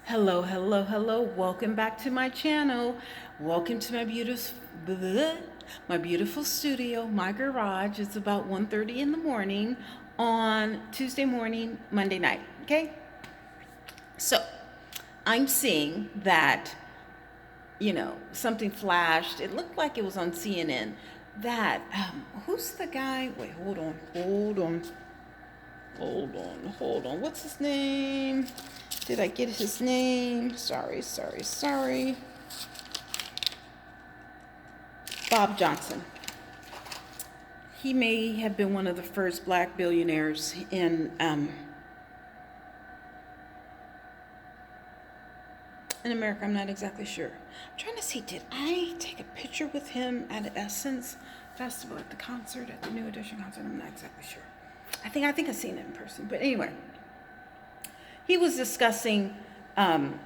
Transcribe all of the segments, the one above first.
Hello, hello, hello. Welcome back to my channel. Welcome to my beautiful studio, my garage. It's about 1:30 in the morning on Tuesday morning, Monday night. Okay? So, I'm seeing that, something flashed. It looked like it was on CNN. That who's the guy? Wait, hold on. What's his name? Did I get his name? Sorry. Bob Johnson. He may have been one of the first black billionaires in America. I'm not exactly sure. I'm trying to see, did I take a picture with him at Essence Festival at the concert, at the New Edition concert? I'm not exactly sure. I think I've seen it in person. But anyway, he was discussing um,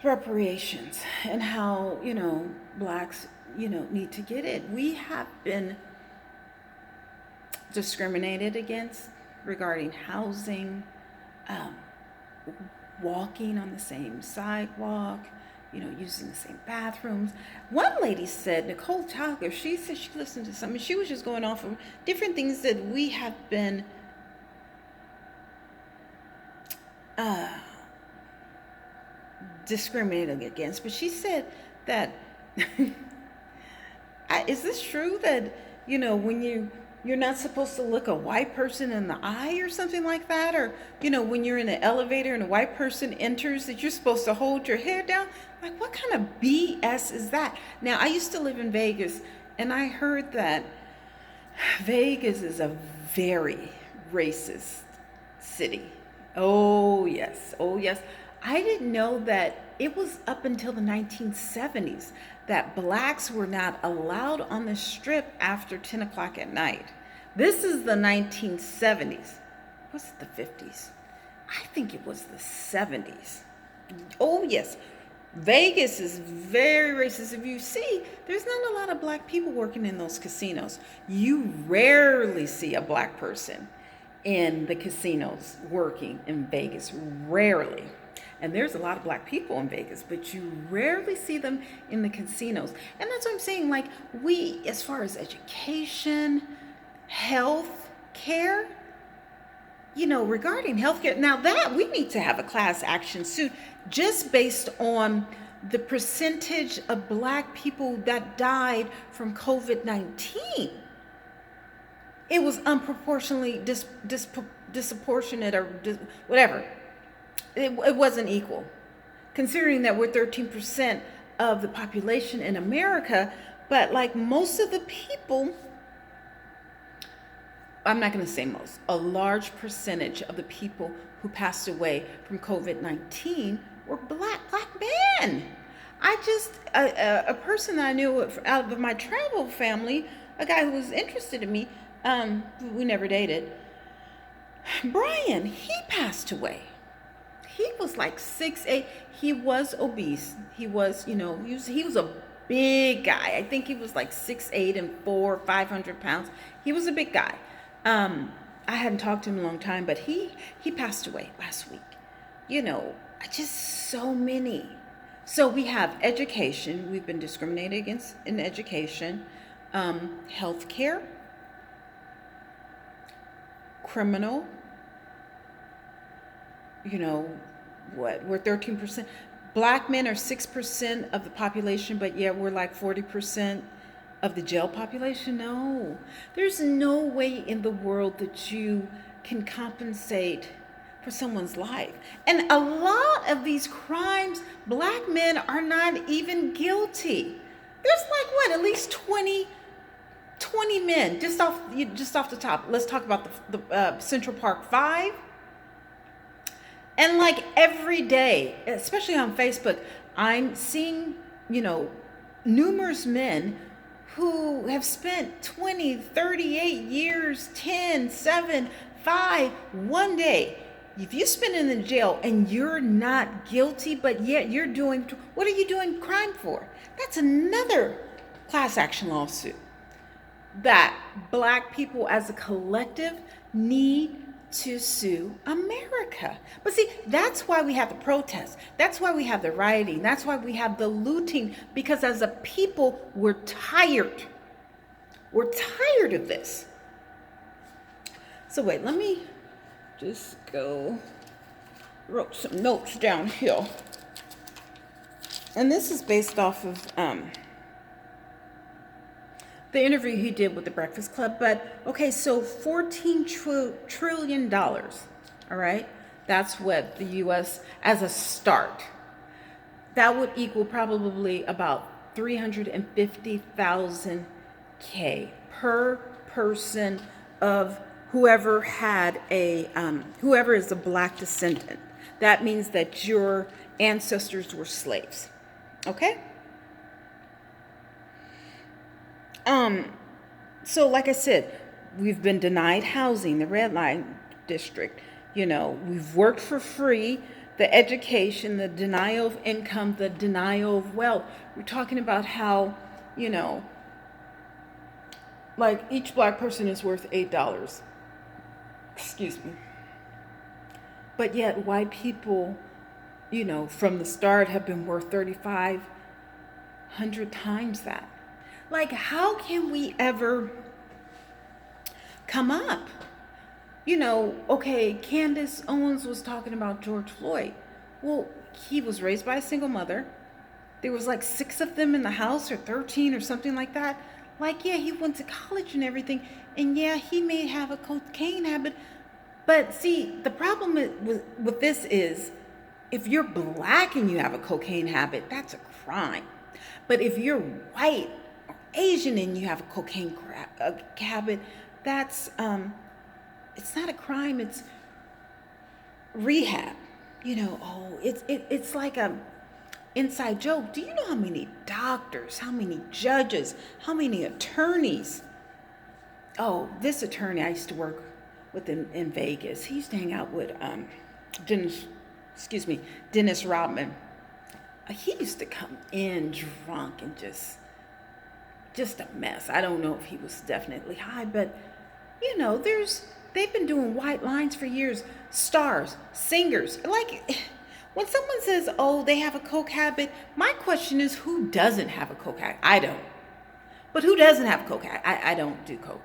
reparations and how blacks need to get it. We have been discriminated against regarding housing, um, walking on the same sidewalk, using the same bathrooms. One lady said, Nicole Talger, she said she listened to something. She was just going off of different things that we have been discriminated against. But she said that, is this true that, when you're not supposed to look a white person in the eye or something like that? Or, when you're in an elevator and a white person enters, that you're supposed to hold your head down? Like, what kind of BS is that? Now, I used to live in Vegas, and I heard that Vegas is a very racist city. Oh, yes. Oh, yes. I didn't know that it was up until the 1970s that blacks were not allowed on the strip after 10 o'clock at night. This is the 1970s. Was it the 50s? I think it was the 70s. Oh, yes. Vegas is very racist. If you see, there's not a lot of black people working in those casinos. You rarely see a black person in the casinos working in Vegas. Rarely. And there's a lot of black people in Vegas, but you rarely see them in the casinos. And that's what I'm saying. Like, we, as far as education, health care, regarding healthcare, now that we need to have a class action suit just based on the percentage of black people that died from COVID-19. It was unproportionately disproportionate or whatever. It wasn't equal, considering that we're 13% of the population in America. But like most of the people, I'm not going to say most, a large percentage of the people who passed away from COVID-19 were black men. A person that I knew out of my travel family, a guy who was interested in me, we never dated, Brian, he passed away. He was like 6'8". He was obese. He was a big guy. I think he was like 6'8" and 500 pounds. He was a big guy. I hadn't talked to him in a long time, but he passed away last week. Just so many. So we have education. We've been discriminated against in education, healthcare, criminal. We're 13%. Black men are 6% of the population, but yet we're like 40% of the jail population. No, there's no way in the world that you can compensate for someone's life. And a lot of these crimes, black men are not even guilty. There's like at least 20 men just off the top. Let's talk about the Central Park 5. And like every day, especially on Facebook, I'm seeing, numerous men who have spent 20, 38 years, 10, 7, 5, 1 day. If you spend it in jail and you're not guilty, but yet what are you doing crime for? That's another class action lawsuit that black people as a collective need to sue America. But see, that's why we have the protests. That's why we have the rioting. That's why we have the looting, because as a people, we're tired. We're tired of this. So wait, let me just wrote some notes down here. And this is based off of the interview he did with the Breakfast Club. But okay, so $14 trillion, all right? That's what the U.S. as a start. That would equal probably about 350,000 K per person of whoever had whoever is a black descendant. That means that your ancestors were slaves. Okay? So like I said, we've been denied housing, the red line district. We've worked for free, the education, the denial of income, the denial of wealth. We're talking about how, like each black person is worth $8. Excuse me. But yet white people, from the start have been worth 3,500 times that. Like, how can we ever come up? Okay, Candace Owens was talking about George Floyd. Well, he was raised by a single mother. There was like 6 of them in the house, or 13 or something like that. Like, yeah, he went to college and everything. And yeah, he may have a cocaine habit. But see, the problem with this is, if you're black and you have a cocaine habit, that's a crime. But if you're white or Asian and you have a cocaine habit, that's it's not a crime. It's rehab. It's like a inside joke. Do you know how many doctors, how many judges, how many attorneys? Oh, this attorney I used to work with in Vegas. He used to hang out with Dennis Rodman. He used to come in drunk and just a mess. I don't know if he was definitely high, but they've been doing white lines for years. Stars, singers. Like, when someone says, oh, they have a coke habit, my question is, who doesn't have a coke habit? I don't. But who doesn't have a coke habit? I don't do coke.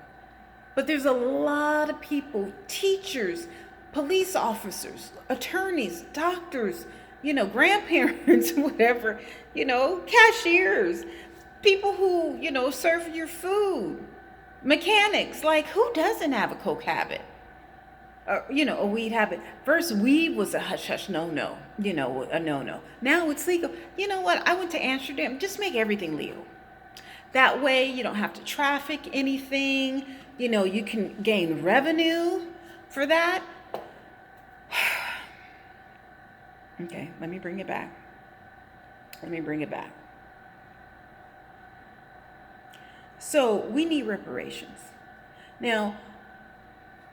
But there's a lot of people, teachers, police officers, attorneys, doctors, grandparents, whatever, cashiers, people who, serve your food, mechanics. Like, who doesn't have a coke habit? A weed habit. First, weed was a hush-hush no-no, a no-no. Now it's legal. You know what? I went to Amsterdam. Just make everything legal. That way, you don't have to traffic anything. You can gain revenue for that. Okay, let me bring it back. So we need reparations. Now,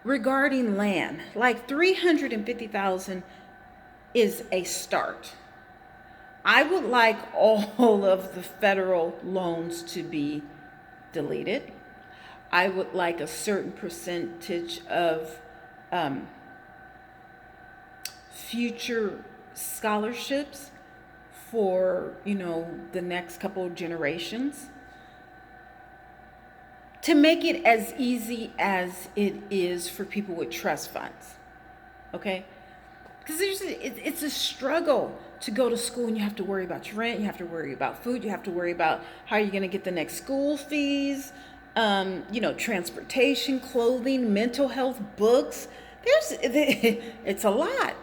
regarding land, like 350,000 is a start. I would like all of the federal loans to be deleted. I would like a certain percentage of future scholarships for, the next couple of generations, to make it as easy as it is for people with trust funds. Okay? Because it's a struggle to go to school, and you have to worry about your rent, you have to worry about food, you have to worry about how you're going to get the next school fees, transportation, clothing, mental health, books. It's a lot.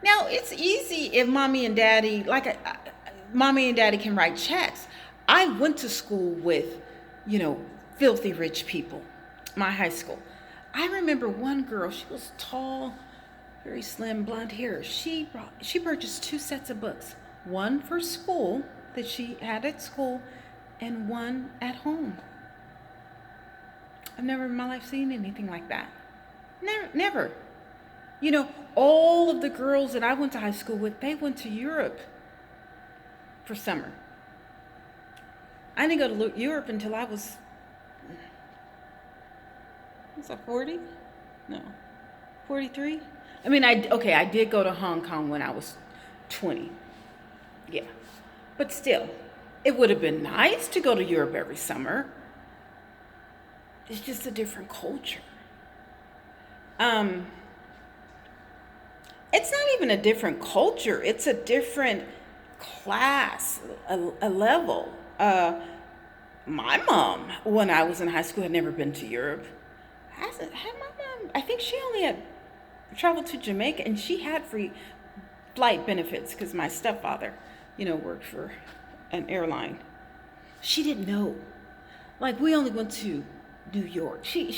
Now, it's easy if mommy and daddy can write checks. I went to school with, filthy rich people, my high school. I remember one girl, she was tall, very slim, blonde hair. She purchased 2 sets of books, one for school that she had at school and one at home. I've never in my life seen anything like that. Never. All of the girls that I went to high school with, they went to Europe for summer. I didn't go to Europe until I was 40? No. 43? I mean, I did go to Hong Kong when I was 20. Yeah. But still, it would have been nice to go to Europe every summer. It's just a different culture. Um, it's not even a different culture, it's a different class, a level. My mom, when I was in high school, had never been to Europe. Hasn't had my mom? I think she only had traveled to Jamaica, and she had free flight benefits because my stepfather, worked for an airline. She didn't know. Like, we only went to New York. She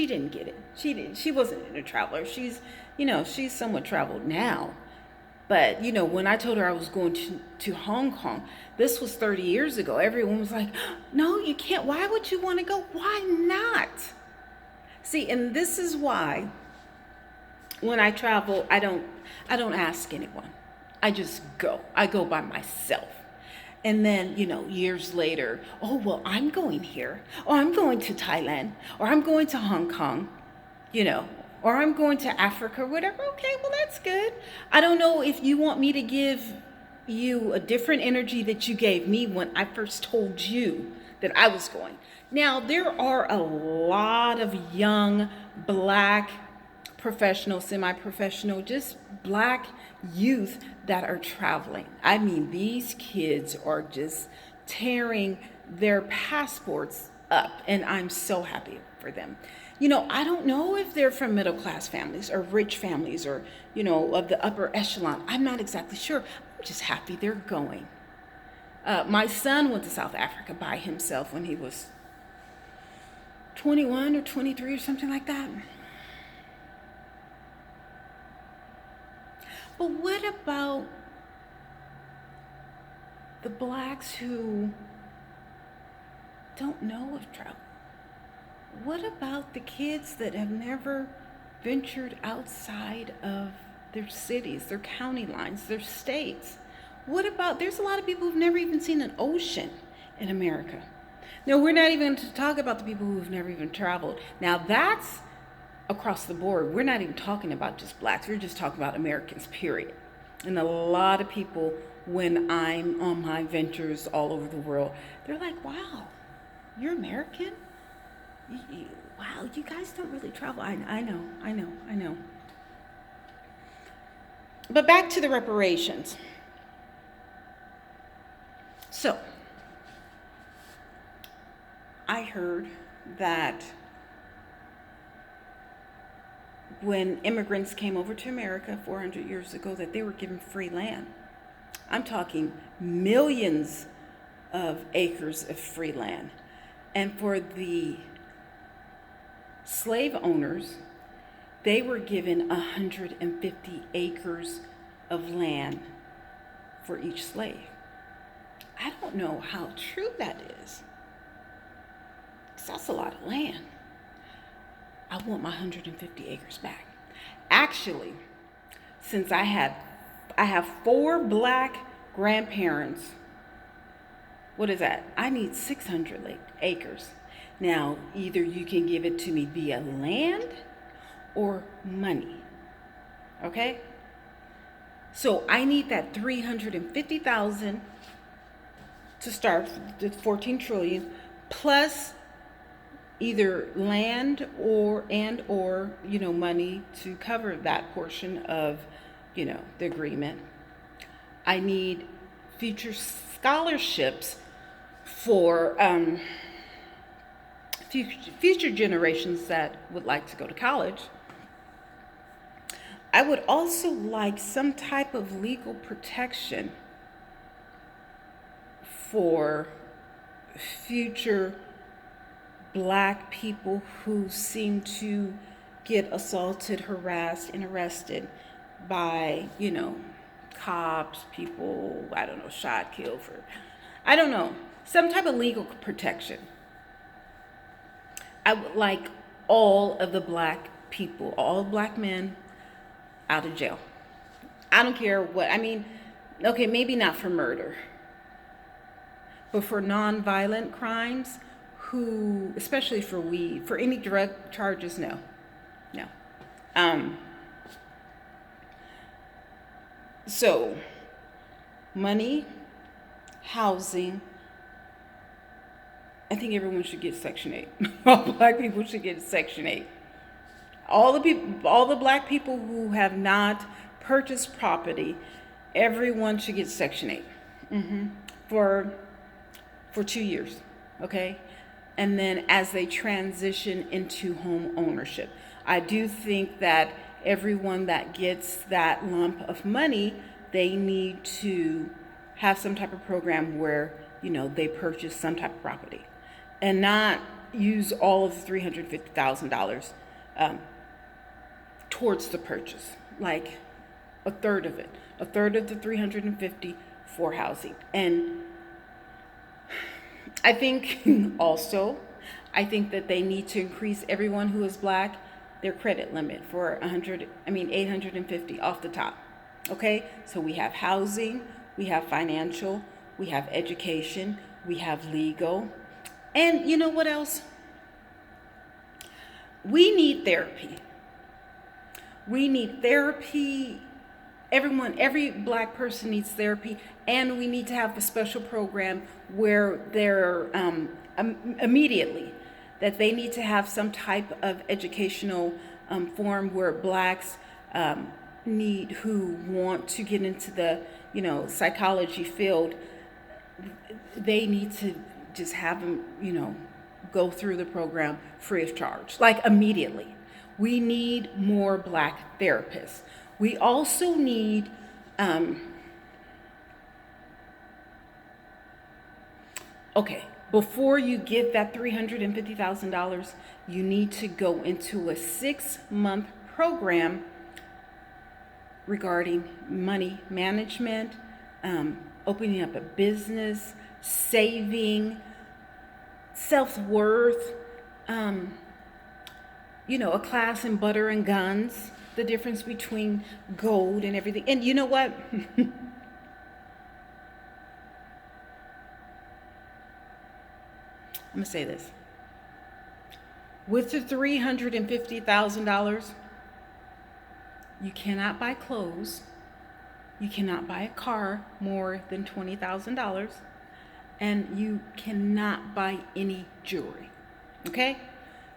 didn't get it. She wasn't a traveler. She's somewhat traveled now. But, when I told her I was going to Hong Kong, this was 30 years ago. Everyone was like, no, you can't. Why would you want to go? Why not? See, and this is why when I travel, I don't ask anyone. I just go. I go by myself. And then, years later, oh, well, I'm going here, or I'm going to Thailand, or I'm going to Hong Kong, or I'm going to Africa, whatever. Okay, well, that's good. I don't know if you want me to give you a different energy that you gave me when I first told you that I was going. Now, there are a lot of young black professional, semi-professional, just black youth that are traveling. I mean, these kids are just tearing their passports up, and I'm so happy for them. I don't know if they're from middle class families or rich families or, of the upper echelon. I'm not exactly sure. I'm just happy they're going. My son went to South Africa by himself when he was 21 or 23 or something like that. But what about the blacks who don't know of travel? What about the kids that have never ventured outside of their cities, their county lines, their states? What about, there's a lot of people who've never even seen an ocean in America. Now, we're not even to talk about the people who've never even traveled. Now, that's across the board. We're not even talking about just blacks. We're just talking about Americans, period. And a lot of people, when I'm on my ventures all over the world, they're like, wow, you're American? Wow, you guys don't really travel. I know. But back to the reparations. So, I heard that when immigrants came over to America 400 years ago, that they were given free land. I'm talking millions of acres of free land. And for the slave owners, they were given 150 acres of land for each slave. I don't know how true that is, because that's a lot of land. I want my 150 acres back. Actually, since I have 4 black grandparents, what is that? I need 600 acres. Now, either you can give it to me via land or money. Okay? So I need that 350,000 to start the 14 trillion plus either land or money to cover that portion of the agreement. I need future scholarships for future generations that would like to go to college. I would also like some type of legal protection for future black people who seem to get assaulted, harassed, and arrested by, cops, people, shot, killed some type of legal protection. I would like all of the black people, all black men out of jail. I don't care what, okay, maybe not for murder, but for non-violent crimes, especially for weed, for any drug charges, no. So, money, housing. I think everyone should get Section 8. All black people should get Section 8. All the black people who have not purchased property, everyone should get Section 8 for 2 years, okay? And then as they transition into home ownership, I do think that everyone that gets that lump of money, they need to have some type of program where, they purchase some type of property and not use all of the $350,000 towards the purchase, like a third of the 350 for housing. And I think also, I think that they need to increase everyone who is black their credit limit for 850 off the top. Okay, so we have housing, we have financial, we have education, we have legal, and you know what else? We need therapy. We need therapy. Every black person needs therapy, and we need to have a special program where they're immediately that they need to have some type of educational form where blacks who want to get into the psychology field, they need to just have them go through the program free of charge, like immediately. We need more black therapists. We also need before you get that $350,000, you need to go into a 6-month program regarding money management, opening up a business, saving, self-worth, a class in butter and guns, the difference between gold and everything. And you know what? I'm going to say this. With the $350,000, you cannot buy clothes. You cannot buy a car more than $20,000. And you cannot buy any jewelry. Okay?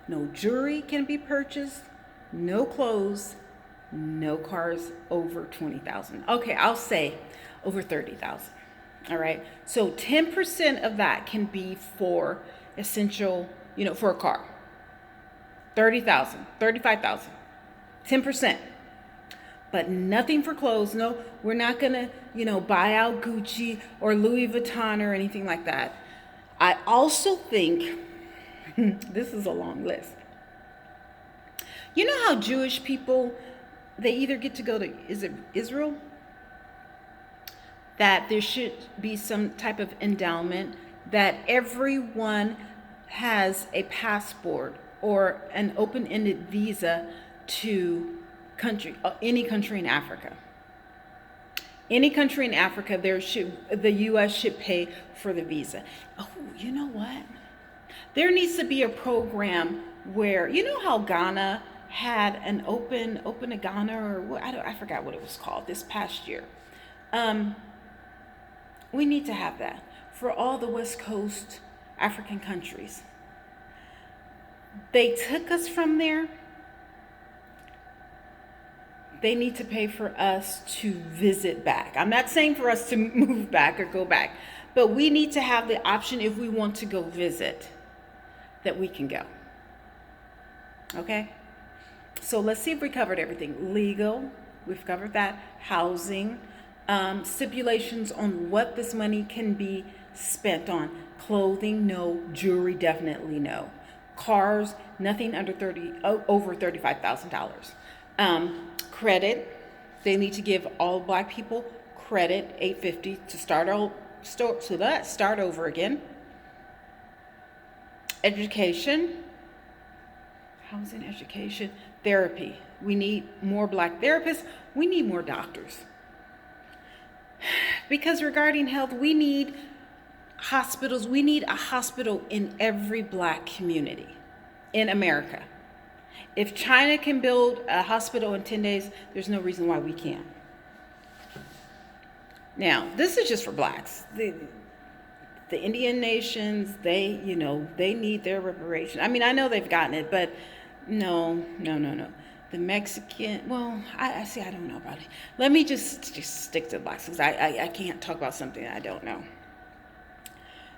No jewelry can be purchased, no clothes, no cars over $20,000. Okay, I'll say over $30,000. All right. So 10% of that can be for essential, for a car. $30,000, $35,000, 10%. But nothing for clothes. No, we're not gonna, buy out Gucci or Louis Vuitton or anything like that. I also think this is a long list. You know how Jewish people, they either get to go to, is it Israel? That there should be some type of endowment that everyone has a passport or an open-ended visa to any country in Africa. Any country in Africa, the U.S. should pay for the visa. Oh, you know what? There needs to be a program where, how Ghana had an open a Ghana, or I forgot what it was called this past year. We need to have that for all the West Coast African countries. They took us from there. They need to pay for us to visit back. I'm not saying for us to move back or go back, but we need to have the option if we want to go visit that we can go. Okay? So let's see if we covered everything. Legal, we've covered that. Housing, stipulations on what this money can be spent on. Clothing, no. Jewelry, definitely no. Cars, nothing over $35,000. Credit, they need to give all black people credit, $850 to start over again. Education, housing, education, therapy. We need more black therapists. We need more doctors. Because regarding health, we need hospitals. We need a hospital in every black community in America. If China can build a hospital in 10 days, there's no reason why we can't. Now, this is just for blacks. The Indian nations, they need their reparation. I mean, I know they've gotten it, but no, no, no, no. The Mexican, well, I see. I don't know about it. Let me just stick to blacks because I can't talk about something I don't know.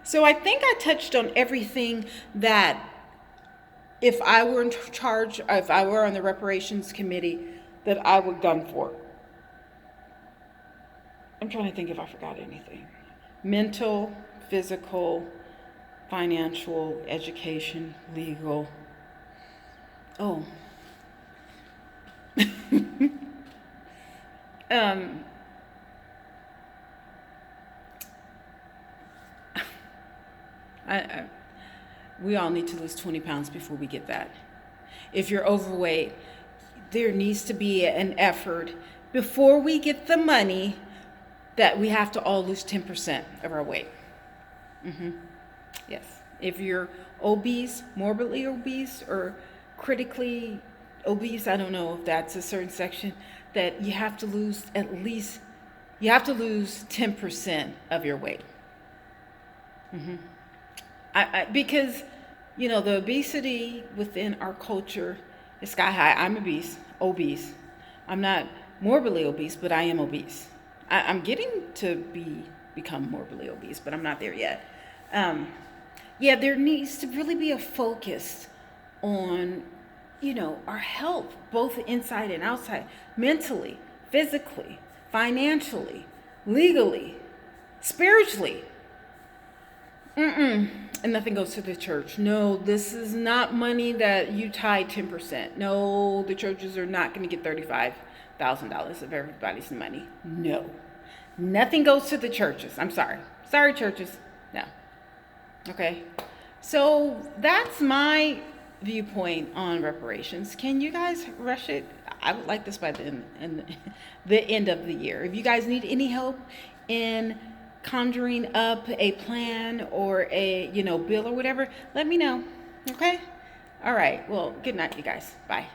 So I think I touched on everything that if I were in charge, if I were on the reparations committee, that I would gun for. I'm trying to think if I forgot anything. Mental, physical, financial, education, legal. Oh. um, I, we all need to lose 20 pounds before we get that. If you're overweight, there needs to be an effort before we get the money that we have to all lose 10% of our weight. Yes. If you're obese, morbidly obese, or critically obese, I don't know if that's a certain section, that you have to lose 10% of your weight. Because, the obesity within our culture is sky high. I'm obese. I'm not morbidly obese, but I am obese. I'm getting to become morbidly obese, but I'm not there yet. There needs to really be a focus on, our health, both inside and outside, mentally, physically, financially, legally, spiritually. And nothing goes to the church. No, this is not money that you tie 10%. No, the churches are not going to get $35,000 of everybody's money. No. Nothing goes to the churches. I'm sorry. Sorry, churches. No. Okay. So that's my viewpoint on reparations. Can you guys rush it? I would like this by the end of the year. If you guys need any help in conjuring up a plan or a bill or whatever, let me know. Okay. All right. Well, good night, you guys. Bye.